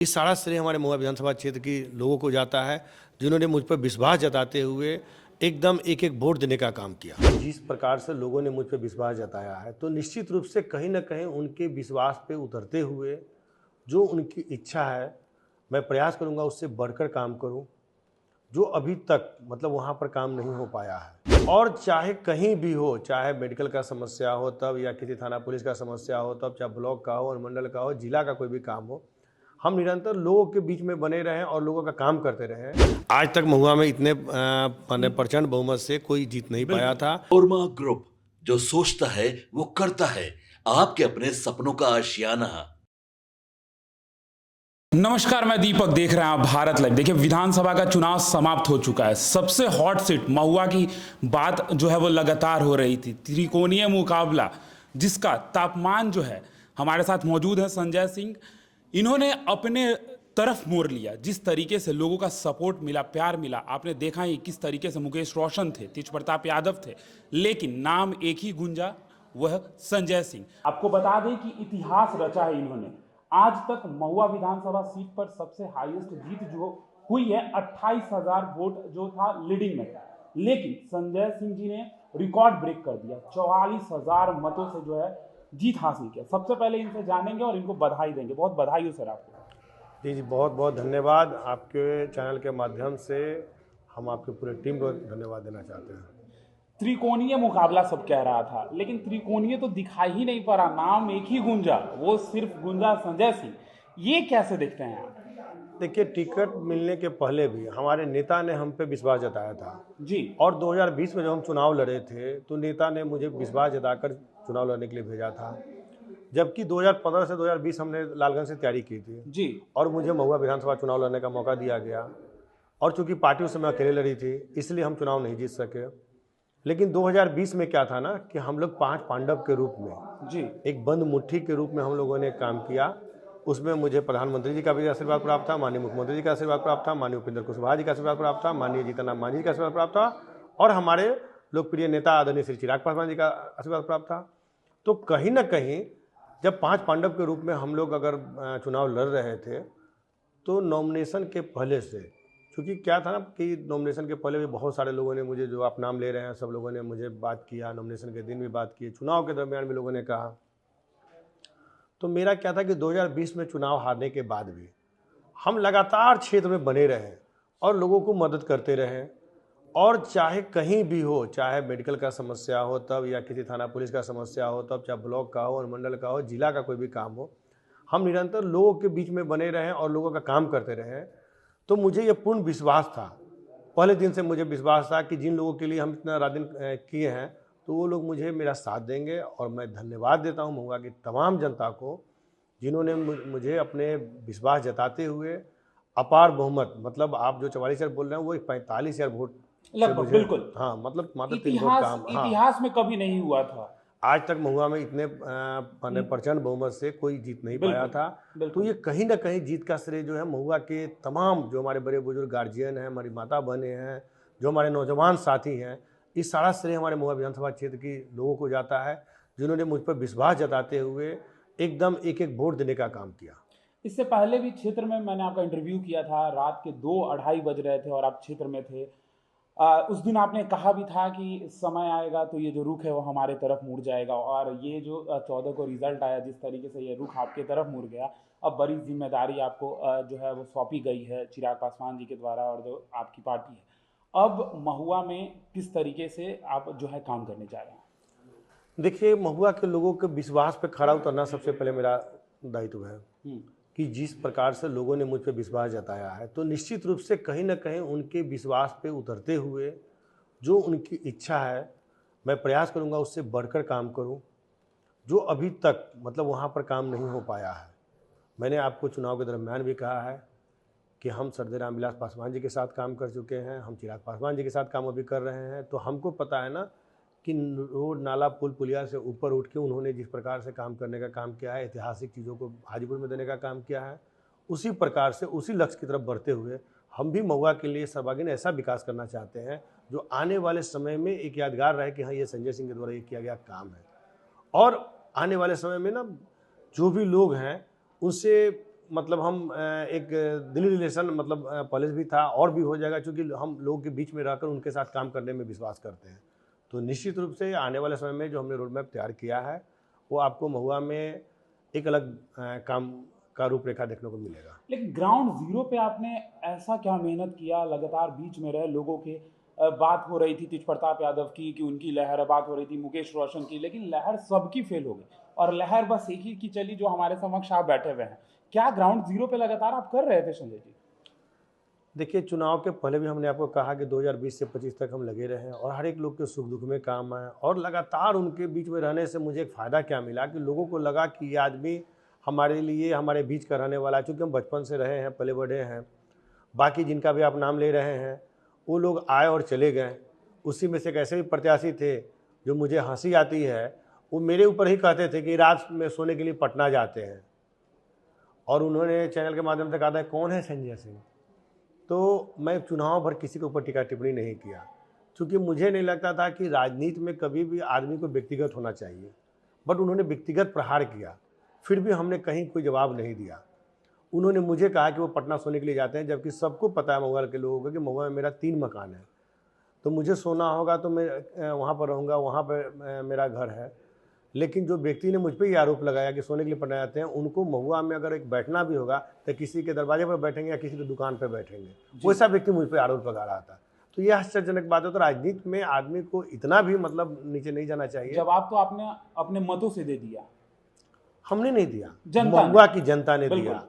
ये सारा श्रेय हमारे महुआ विधानसभा क्षेत्र के लोगों को जाता है, जिन्होंने मुझ पर विश्वास जताते हुए एकदम एक एक वोट देने का काम किया। जिस प्रकार से लोगों ने मुझ पर विश्वास जताया है, तो निश्चित रूप से कहीं ना कहीं उनके विश्वास पे उतरते हुए जो उनकी इच्छा है, मैं प्रयास करूंगा उससे बढ़कर काम करूं, जो अभी तक मतलब वहाँ पर काम नहीं हो पाया है। और चाहे कहीं भी हो, चाहे मेडिकल का समस्या हो तब, या किसी थाना पुलिस का समस्या हो तब, चाहे ब्लॉक का हो, अनुमंडल का हो, जिला का कोई भी काम हो, हम निरंतर लोगों के बीच में बने रहें और लोगों का काम करते रहें। आज तक महुआ में इतने प्रचंड बहुमत से कोई जीत नहीं पाया था। ओरमा ग्रुप, जो सोचता है वो करता है। आपके अपने सपनों का आशियाना। नमस्कार, मैं दीपक, देख रहे हैं आप भारत लाइव। देखिए, विधानसभा का चुनाव समाप्त हो चुका है। सबसे हॉट सीट महुआ की बात जो है वो लगातार हो रही थी। त्रिकोणीय मुकाबला जिसका तापमान जो है, हमारे साथ मौजूद है संजय सिंह। इन्होंने अपने तरफ मोड़ लिया। जिस तरीके से लोगों का सपोर्ट मिला, प्यार मिला, आपने देखा ही किस तरीके से मुकेश रोशन थे, तेज प्रताप यादव थे, लेकिन नाम एक ही गूंजा, वह संजय सिंह। आपको बता दें कि इतिहास रचा है इन्होंने। आज तक महुआ विधानसभा सीट पर सबसे हाईएस्ट जीत जो हुई है 28,000 वोट जो था लीडिंग में था, लेकिन संजय सिंह जी ने रिकॉर्ड ब्रेक कर दिया। 44,000 मतों से जो है जीत हासिल किया। सबसे पहले इनसे जानेंगे और इनको बधाई देंगे। बहुत बधाई हो सर आपको। जी, बहुत बहुत धन्यवाद। आपके चैनल के माध्यम से हम आपके पूरे टीम को धन्यवाद देना चाहते हैं। त्रिकोणीय मुकाबला सब कह रहा था, लेकिन त्रिकोणीय तो दिखाई ही नहीं पड़ा। नाम एक ही गूंजा, वो सिर्फ गूंजा संजय सिंह। ये कैसे देखते हैं आप? देखिए, टिकट मिलने के पहले भी हमारे नेता ने हम पे विश्वास जताया था जी। और 2020 में जब हम चुनाव लड़े थे तो नेता ने मुझे विश्वास जताकर चुनाव लड़ने के लिए भेजा था, जबकि 2015 से 2020 हमने लालगंज से तैयारी की थी जी। और मुझे महुआ विधानसभा चुनाव लड़ने का मौका दिया गया। और चूंकि पार्टी उस समय अकेले लड़ी थी, इसलिए हम चुनाव नहीं जीत सके। लेकिन 2020 में क्या था ना कि हम लोग 5 पांडव के रूप में, जी। एक बंद मुट्ठी के रूप में हम लोगों ने काम किया। उसमें मुझे प्रधानमंत्री जी का भी आशीर्वाद प्राप्त था, माननीय मुख्यमंत्री जी का आशीर्वाद प्राप्त था, माननीय उपेंद्र कुशवाहा जी का आशीर्वाद प्राप्त था, माननीय जीतन राम मांझी जी का आशीर्वाद प्राप्त था और हमारे लोकप्रिय नेता आदरणीय श्री चिराग पासवान जी का आशीर्वाद प्राप्त था। तो कहीं ना कहीं जब 5 पांडव के रूप में हम लोग अगर चुनाव लड़ रहे थे, तो नॉमिनेशन के पहले से, क्योंकि क्या था ना कि नॉमिनेशन के पहले भी बहुत सारे लोगों ने मुझे, जो आप नाम ले रहे हैं, सब लोगों ने मुझे बात किया, नॉमिनेशन के दिन भी बात की, चुनाव के दरमियान भी लोगों ने कहा। तो मेरा क्या था कि 2020 में चुनाव हारने के बाद भी हम लगातार क्षेत्र में बने रहें और लोगों को मदद करते रहें। और चाहे कहीं भी हो, चाहे मेडिकल का समस्या हो तब, या किसी थाना पुलिस का समस्या हो तब, चाहे ब्लॉक का हो, अनुमंडल का हो, जिला का कोई भी काम हो, हम निरंतर लोगों के बीच में बने रहें और लोगों का काम करते रहें। तो मुझे ये पूर्ण विश्वास था, पहले दिन से मुझे विश्वास था कि जिन लोगों के लिए हम इतना रात दिन किए हैं, तो वो लोग मुझे मेरा साथ देंगे। और मैं धन्यवाद देता हूँ महुआ की तमाम जनता को, जिन्होंने मुझे अपने विश्वास जताते हुए अपार बहुमत, मतलब आप जो 44,000 बोल रहे हैं वो 45,000 वोट से लगभग, मुझे, बिल्कुल। हाँ, मतलब मात्र 3 वोट काम। हाँ, इतिहास में कभी नहीं हुआ था। आज तक महुआ में इतने प्रचंड बहुमत से कोई जीत नहीं पाया था। तो ये कहीं ना कहीं जीत का श्रेय जो है महुआ के तमाम, जो हमारे बड़े बुजुर्ग गार्जियन हैं, हमारी माता बहनें हैं, जो हमारे नौजवान साथी हैं, इस सारा श्रेय हमारे महुआ विधानसभा क्षेत्र के लोगों को जाता है, जिन्होंने मुझ पर विश्वास जताते हुए एकदम एक एक वोट देने का काम किया। इससे पहले भी क्षेत्र में मैंने आपका इंटरव्यू किया था, रात के 2-2:30 बज रहे थे और आप क्षेत्र में थे। उस दिन आपने कहा भी था कि समय आएगा तो ये जो रुख है वो हमारे तरफ मुड़ जाएगा, और ये जो 14 को रिजल्ट आया, जिस तरीके से ये रुख आपके तरफ मुड़ गया, अब बड़ी जिम्मेदारी आपको जो है वो सौंपी गई है चिराग पासवान जी के द्वारा और जो आपकी पार्टी है। अब महुआ में किस तरीके से आप जो है काम करने जा रहे हैं? देखिए, महुआ के लोगों के विश्वास पे खरा उतरना सबसे पहले मेरा दायित्व है कि जिस प्रकार से लोगों ने मुझ पे विश्वास जताया है, तो निश्चित रूप से कहीं ना कहीं उनके विश्वास पे उतरते हुए जो उनकी इच्छा है, मैं प्रयास करूंगा उससे बढ़कर काम करूं, जो अभी तक मतलब वहां पर काम नहीं हो पाया है। मैंने आपको चुनाव के दरमियान भी कहा है कि हम सरदार रामविलास पासवान जी के साथ काम कर चुके हैं, हम चिराग पासवान जी के साथ काम अभी कर रहे हैं। तो हमको पता है ना कि रोड, नाला, पुल, पुलिया से ऊपर उठ के उन्होंने जिस प्रकार से काम करने का काम किया है, ऐतिहासिक चीज़ों को हाजीपुर में देने का काम किया है, उसी प्रकार से उसी लक्ष्य की तरफ बढ़ते हुए हम भी महुआ के लिए सर्वांगीण ऐसा विकास करना चाहते हैं जो आने वाले समय में एक यादगार रहे कि हाँ, ये संजय सिंह के द्वारा ये किया गया काम है। और आने वाले समय में ना, जो भी लोग हैं उनसे मतलब हम एक दिली रिलेशन मतलब पहले से भी था और भी हो जाएगा, क्योंकि हम लोगों के बीच में रहकर उनके साथ काम करने में विश्वास करते हैं। तो निश्चित रूप से आने वाले समय में जो हमने रोड मैप तैयार किया है वो आपको महुआ में एक अलग काम का रूपरेखा देखने को मिलेगा। लेकिन ग्राउंड जीरो पे आपने ऐसा क्या मेहनत किया, लगातार बीच में रहे लोगों के? बात हो रही थी तेज प्रताप यादव की कि उनकी लहर, बात हो रही थी मुकेश रोशन की, लेकिन लहर सबकी फेल हो गई और लहर बस एक ही की चली जो हमारे समक्ष आप बैठे हुए हैं। क्या ग्राउंड जीरो पे लगातार आप कर रहे थे संजय जी? देखिए, चुनाव के पहले भी हमने आपको कहा कि 2020 से 25 तक हम लगे रहे और हर एक लोग के सुख दुख में काम आए, और लगातार उनके बीच में रहने से मुझे एक फ़ायदा क्या मिला कि लोगों को लगा कि ये आदमी हमारे लिए, हमारे बीच का रहने वाला है। चूँकि हम बचपन से रहे हैं, पले बढ़े हैं। बाकी जिनका भी आप नाम ले रहे हैं वो लोग आए और चले गए। उसी में से एक ऐसे भी प्रत्याशी थे जो मुझे हंसी आती है, वो मेरे ऊपर ही कहते थे कि रात में सोने के लिए पटना जाते हैं, और उन्होंने चैनल के माध्यम से कहा था कौन है संजय सिंह। तो मैं चुनाव भर किसी के ऊपर टीका टिप्पणी नहीं किया, क्योंकि मुझे नहीं लगता था कि राजनीति में कभी भी आदमी को व्यक्तिगत होना चाहिए। बट उन्होंने व्यक्तिगत प्रहार किया, फिर भी हमने कहीं कोई जवाब नहीं दिया। उन्होंने मुझे कहा कि वो पटना सोने के लिए जाते हैं, जबकि सबको पता है महुआ के लोगों को कि महुआ में मेरा 3 मकान है, तो मुझे सोना होगा तो मैं वहाँ पर रहूँगा, वहाँ पर मेरा घर है। लेकिन जो व्यक्ति ने मुझ पर ये आरोप लगाया कि सोने के लिए पटना जाते हैं, उनको महुआ में अगर एक बैठना भी होगा तो किसी के दरवाजे पर बैठेंगे या किसी की दुकान पर बैठेंगे, वैसा व्यक्ति मुझ पर आरोप लगा रहा था। तो यह आश्चर्यजनक बात है। तो राजनीति में आदमी को इतना भी मतलब नीचे नहीं जाना चाहिए। जवाब तो आपने अपने मतों से दे दिया। हमने नहीं दिया, जनता ने। महुआ की जनता ने बिल्कुल। दिया,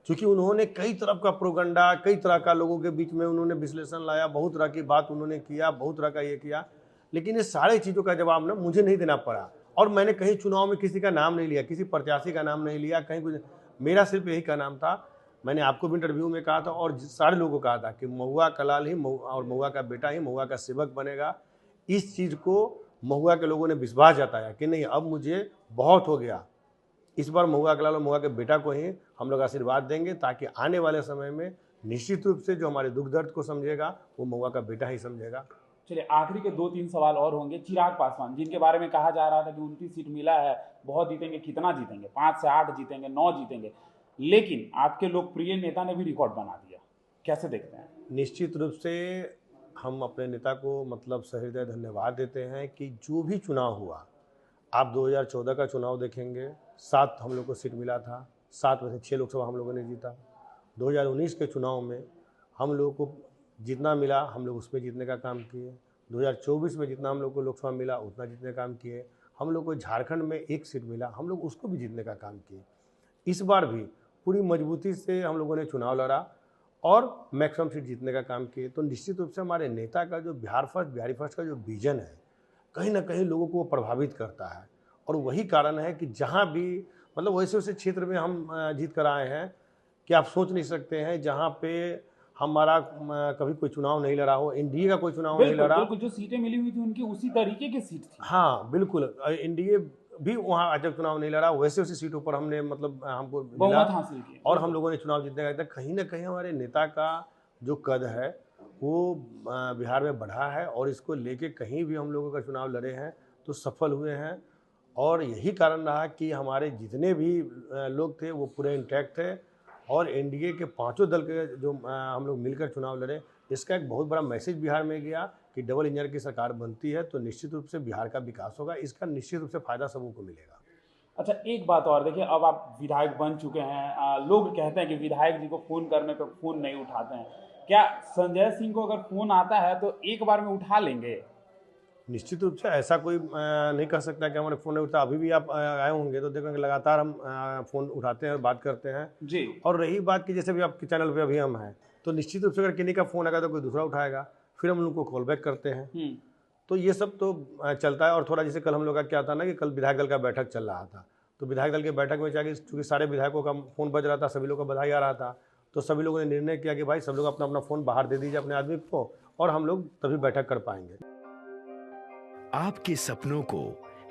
क्योंकि उन्होंने कई तरह का प्रोगंडा, कई तरह का लोगों के बीच में उन्होंने विश्लेषण लाया, बहुत तरह की बात उन्होंने किया, बहुत तरह का ये किया, लेकिन ये सारी चीज़ों का जवाब ना मुझे नहीं देना पड़ा। और मैंने कहीं चुनाव में किसी का नाम नहीं लिया, किसी प्रत्याशी का नाम नहीं लिया, कहीं कुछ। मेरा सिर्फ यही का नाम था, मैंने आपको भी इंटरव्यू में कहा था और सारे लोगों को कहा था कि महुआ का लाल ही और महुआ का बेटा ही महुआ का सेवक बनेगा। इस चीज़ को महुआ के लोगों ने विश्वास जताया कि नहीं, अब मुझे बहुत हो गया, इस बार महुआ के लाल और महुआ के बेटा को ही हम लोग आशीर्वाद देंगे, ताकि आने वाले समय में निश्चित रूप से जो हमारे दुख दर्द को समझेगा वो महुआ का बेटा ही समझेगा। चलिए, आखिरी के 2-3 सवाल और होंगे। चिराग पासवान, जिनके बारे में कहा जा रहा था कि 29 सीट मिला है, बहुत जीतेंगे, कितना जीतेंगे, 5 से 8 जीतेंगे, 9 जीतेंगे, लेकिन आपके लोकप्रिय नेता ने भी रिकॉर्ड बना दिया, कैसे देखते हैं? निश्चित रूप से हम अपने नेता को मतलब सहृदय धन्यवाद देते हैं कि जो भी चुनाव हुआ, आप 2014 का चुनाव देखेंगे, 7 हम लोग को सीट मिला था, 7 में से 6 लोकसभा हम लोगों ने जीता। 2019 के चुनाव में हम लोगों को जितना मिला हम लोग उसमें जीतने का काम किए। 2024 में जितना हम लोग को लोकसभा मिला उतना जीतने का काम किए। हम लोग को झारखंड में 1 सीट मिला, हम लोग उसको भी जीतने का काम किए। इस बार भी पूरी मजबूती से हम लोगों ने चुनाव लड़ा और मैक्सिमम सीट जीतने का काम किए। तो निश्चित रूप से हमारे नेता का जो बिहार फर्स्ट, बिहारी फर्स्ट का जो विजन है, कहीं ना कहीं लोगों को वो प्रभावित करता है, और वही कारण है कि जहाँ भी मतलब वैसे वैसे क्षेत्र में हम जीत कर आए हैं कि आप सोच नहीं सकते हैं, जहाँ पे हमारा कभी कोई चुनाव नहीं लड़ा हो, एनडीए का कोई चुनाव नहीं लड़ा। बिल्कुल, जो सीटें मिली हुई थी उनकी उसी तरीके की सीट थी। हाँ बिल्कुल, एनडीए भी वहाँ आज तक चुनाव नहीं लड़ा, वैसे वैसे सीटों पर हमने मतलब हमको मिला बहुमत हासिल किया और हम लोगों ने चुनाव जीतने का। कहीं ना कहीं हमारे नेता का जो कद है वो बिहार में बढ़ा है, और इसको लेके कहीं भी हम लोगों का चुनाव लड़े हैं तो सफल हुए हैं। और यही कारण रहा कि हमारे जितने भी लोग थे वो पूरे इंटैक्ट थे, और एनडीए के 5 दल के जो हम लोग मिलकर चुनाव लड़े, इसका एक बहुत बड़ा मैसेज बिहार में गया कि डबल इंजन की सरकार बनती है तो निश्चित रूप से बिहार का विकास होगा। इसका निश्चित रूप से फायदा सबों को मिलेगा। अच्छा, एक बात और देखिए, अब आप विधायक बन चुके हैं, लोग कहते हैं कि विधायक जी को फोन करने पे फोन नहीं उठाते हैं। क्या संजय सिंह को अगर फोन आता है तो एक बार में उठा लेंगे? निश्चित रूप से ऐसा कोई नहीं कह सकता कि हमारे फ़ोन नहीं उठता। अभी भी आप आए होंगे तो देखेंगे लगातार हम फ़ोन उठाते हैं और बात करते हैं जी। और रही बात कि जैसे भी आपके चैनल पे अभी हम हैं तो निश्चित रूप से अगर किन्हीं का फ़ोन आएगा तो कोई दूसरा उठाएगा, फिर हम उनको कॉल बैक करते हैं। तो ये सब तो चलता है। और थोड़ा जैसे कल हम लोग का क्या था ना कि कल विधायक दल का बैठक चल रहा था, तो विधायक दल की बैठक में जाके चूँकि सारे विधायकों का फ़ोन बज रहा था, सभी लोग का बधाई आ रहा था, तो सभी लोगों ने निर्णय किया कि भाई सब लोग अपना अपना फ़ोन बाहर दे दीजिए अपने आदमी को, और हम लोग तभी बैठक कर पाएंगे। आपके सपनों को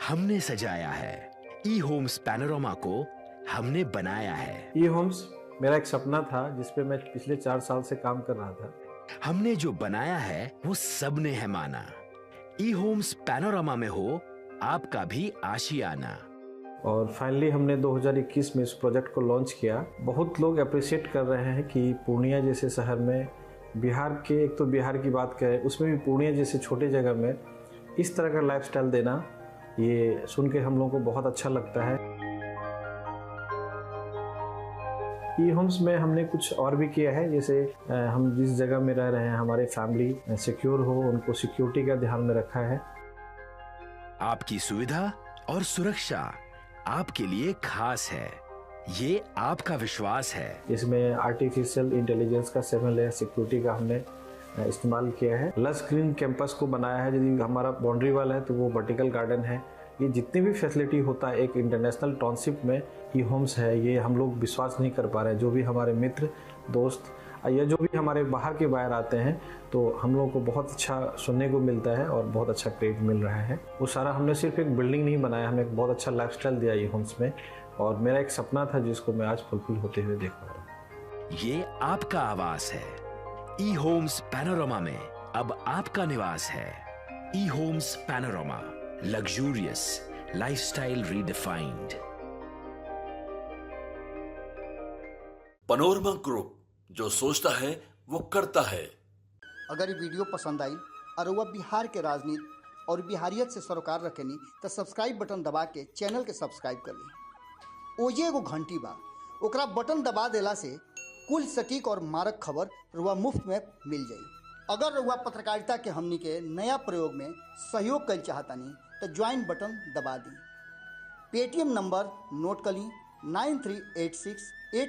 हमने सजाया है, ई होम्स पैनोरामा को हमने बनाया है। ई होम्स मेरा एक सपना था जिस पे मैं पिछले 4 साल से काम कर रहा था। हमने जो बनाया है वो सबने है माना। ई होम्स पैनोरामा में हो आपका भी आशियाना। और फाइनली हमने 2021 में इस प्रोजेक्ट को लॉन्च किया। बहुत लोग अप्रिशिएट कर रहे हैं कि पूर्णिया जैसे शहर में, बिहार के, एक तो बिहार की बात करें उसमें भी पूर्णिया जैसे छोटे जगह में इस तरह का लाइफस्टाइल देना, ये सुन के हम लोगों को बहुत अच्छा लगता है। ई होम्स में हमने कुछ और भी किया है, जैसे हम जिस जगह में रह रहे हैं हमारे फैमिली सिक्योर हो, उनको सिक्योरिटी का ध्यान में रखा है। आपकी सुविधा और सुरक्षा आपके लिए खास है, ये आपका विश्वास है। इसमें आर्टिफिशियल इंटेलिजेंस का 7 लेयर सिक्योरिटी का हमने इस्तेमाल किया है। लस ग्रीन कैंपस को बनाया है, यदि हमारा बाउंड्री वाल है तो वो वर्टिकल गार्डन है। ये जितनी भी फैसिलिटी होता है एक इंटरनेशनल टाउनशिप में ई होम्स है, ये हम लोग विश्वास नहीं कर पा रहे हैं। जो भी हमारे मित्र दोस्त या जो भी हमारे बाहर के बाहर आते हैं तो हम लोगों को बहुत अच्छा सुनने को मिलता है और बहुत अच्छा क्रेडिट मिल रहा है। वो सारा हमने सिर्फ एक बिल्डिंग नहीं बनाया, हमने एक बहुत अच्छा लाइफस्टाइल दिया ई होम्स में, और मेरा एक सपना था जिसको मैं आज फुलफिल होते हुए देख पा रहा हूँ। ये आपका आवास है। ई होम्स पैनोरामा में अब आपका निवास है। E homes Panorama, luxurious lifestyle redefined. Panorama group, जो सोचता है वो करता है। अगर ये वीडियो पसंद आई और वह बिहार के राजनीति और बिहारियत से सरोकार रखेनी तो सब्सक्राइब बटन दबा के चैनल के सब्सक्राइब कर ली। ओजे एगो घंटी बा, ओकरा बटन दबा देला से कुल सटीक और मारक खबर रुआ मुफ्त में मिल जाई। अगर रुआ पत्रकारिता के हमनी के नया प्रयोग में सहयोग कर चाहतानी तो ज्वाइन बटन दबा दी। पेटीएम नंबर नोट कर ली 9386